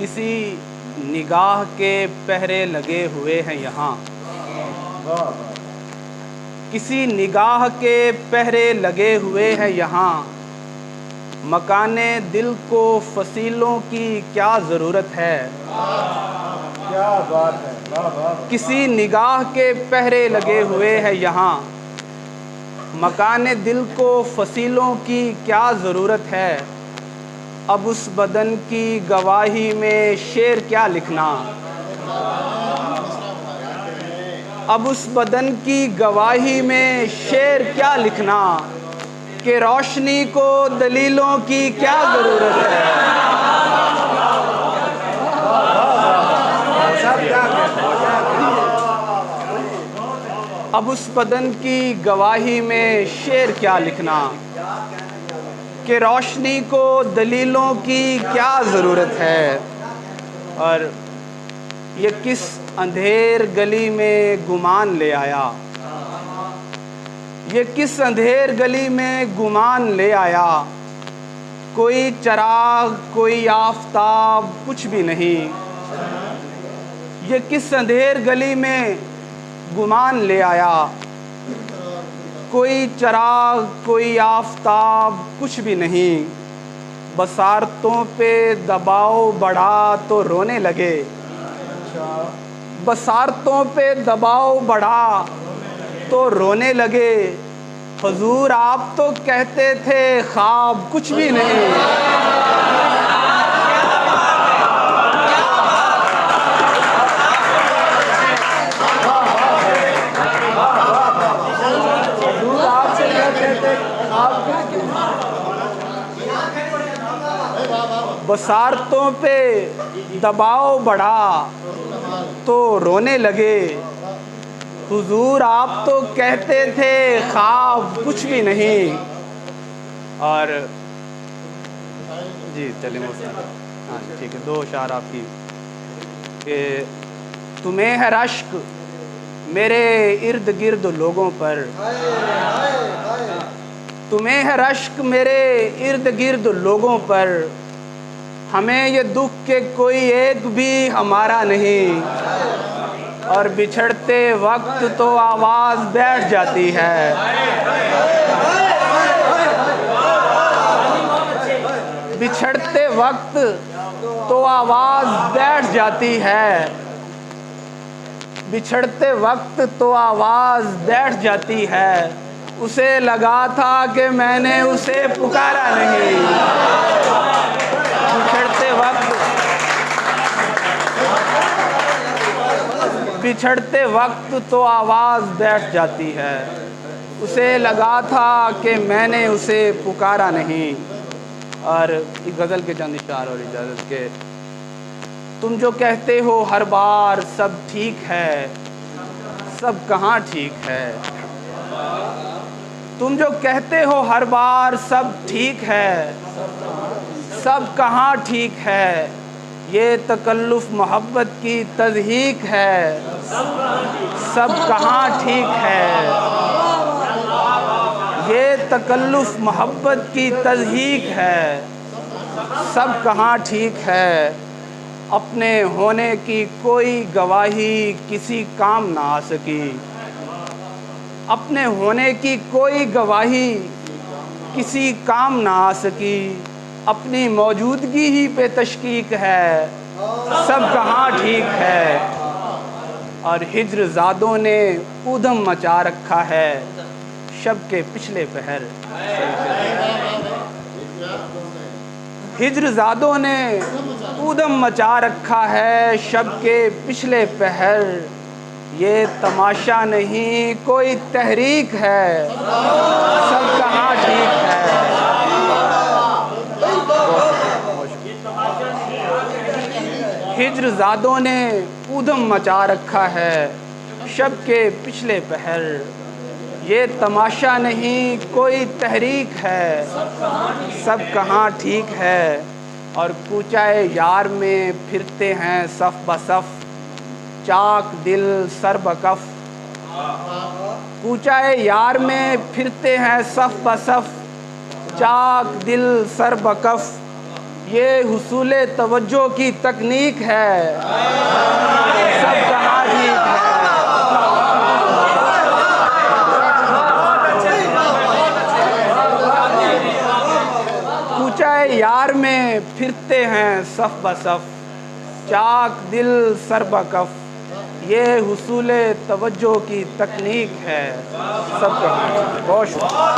کسی نگاہ کے پہرے لگے ہوئے ہیں یہاں، کسی نگاہ کے پہرے لگے ہوئے ہیں یہاں، مکان دل کو فصیلوں کی کیا ضرورت ہے؟ کیا بات ہے، واہ واہ۔ کسی نگاہ کے پہرے لگے ہوئے ہیں یہاں، مکان دل کو فصیلوں کی کیا ضرورت ہے؟ اب اس بدن کی گواہی میں شعر کیا لکھنا، اب اس بدن کی گواہی میں شعر کیا لکھنا، کہ روشنی کو دلیلوں کی کیا ضرورت ہے؟ اب اس بدن کی گواہی میں شعر کیا لکھنا، کہ روشنی کو دلیلوں کی کیا ضرورت ہے؟ اور یہ کس اندھیر گلی میں گمان لے آیا، یہ کس اندھیر گلی میں گمان لے آیا، کوئی چراغ کوئی آفتاب کچھ بھی نہیں، یہ کس اندھیر گلی میں گمان لے آیا، کوئی چراغ کوئی آفتاب کچھ بھی نہیں، بصارتوں پہ دباؤ بڑھا تو رونے لگے، بصارتوں پہ دباؤ بڑھا تو رونے لگے، حضور آپ تو کہتے تھے خواب کچھ بھی نہیں۔ بصارتوں پہ دباؤ بڑھا تو رونے لگے، حضور آپ تو کہتے تھے خواب کچھ بھی نہیں۔ اور جی چلیں ہاں ٹھیک ہے، دو اشعار آپ کی، کہ تمہیں ہے رشک میرے ارد گرد لوگوں پر، تمہیں ہے رشک میرے ارد گرد لوگوں پر، ہمیں یہ دکھ کہ کوئی ایک بھی ہمارا نہیں، اور بچھڑتے وقت تو آواز بیٹھ جاتی ہے، بچھڑتے وقت تو آواز بیٹھ جاتی ہے، بچھڑتے وقت تو آواز بیٹھ جاتی ہے، اسے لگا تھا کہ میں نے اسے پکارا نہیں، بچھڑتے وقت بچھڑتے وقت تو آواز بیٹھ جاتی ہے، اسے لگا تھا کہ میں نے اسے پکارا نہیں۔ اور ایک غزل کے چند اشعار اور اجازت کے، تم جو کہتے ہو ہر بار سب ٹھیک ہے، سب کہاں ٹھیک ہے، تم جو کہتے ہو ہر بار سب ٹھیک ہے، سب کہاں ٹھیک ہے، یہ تکلف محبت کی تضحیک ہے، سب کہاں ٹھیک ہے، یہ تکلف محبت کی تضحیک ہے، سب کہاں ٹھیک ہے، اپنے ہونے کی کوئی گواہی کسی کام نہ آ سکی، اپنے ہونے کی کوئی گواہی کسی کام نہ آ سکی، اپنی موجودگی ہی پہ تشکیک ہے، سب کہاں ٹھیک ہے۔ اور ہجر زادوں نے اودم مچا رکھا ہے شب کے پچھلے پہر، ہجر زادوں نے اودم مچا رکھا ہے شب کے پچھلے پہر، یہ تماشا نہیں کوئی تحریک ہے، سب کہاں ٹھیک ہے۔ ہجر زادوں نے اودم مچا رکھا ہے شب کے پچھلے پہر، یہ تماشا نہیں کوئی تحریک ہے، سب کہاں ٹھیک ہے۔ اور کوچہ یار میں پھرتے ہیں صف بصف، چاک دل سر بکف، کوچہ یار میں پھرتے ہیں صف بصف، چاک دل سر بکف، یہ حصول توجہ کی تکنیک ہے، سب کہاں ٹھیک ہے۔ کوچہ یار میں پھرتے ہیں صف بصف، چاک دل سر بکف، یہ حصول توجہ کی تکنیک ہے، سب کہاں ٹھیک ہے۔ بہت شکریہ۔